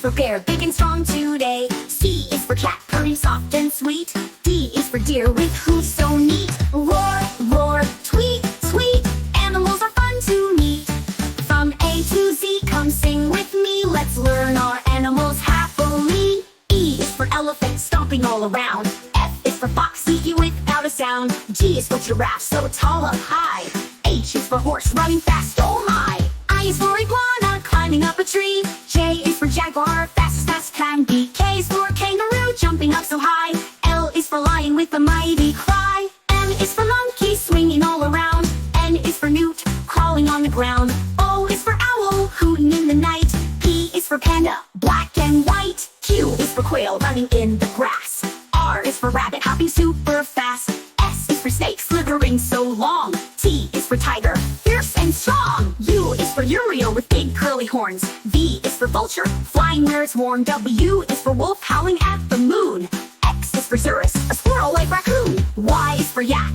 for bear, big and strong today. C is for cat, purring soft and sweet. D is for deer with hooves so neat. Roar, roar, tweet, tweet, animals are fun to meet. From A to Z, come sing with me. Let's learn our animals happily. E is for elephant, stomping all around. F is for fox, sneaky without a sound. G is for giraffe, so tall up high. H is for horse, running fast, oh my. I is for iguana, climbing up a tree. J is for jaguar, fastest as can be. K is for kangaroo, jumping up so high. L is for lion with a mighty cry. M is for monkey, swinging all around. N is for newt, crawling on the ground. O is for owl, hooting in the night. P is for panda, black and white. Q is for quail, running in the grass. R is for rabbit, hopping super fast. S is for snake, slithering so long. T is for tiger, fierce and strong. U is for Uriel with big curly horns. V is for vulture, flying where it's warm. W is for wolf, howling at the moon. X is for Zurus, a squirrel like raccoon. Y is for yak,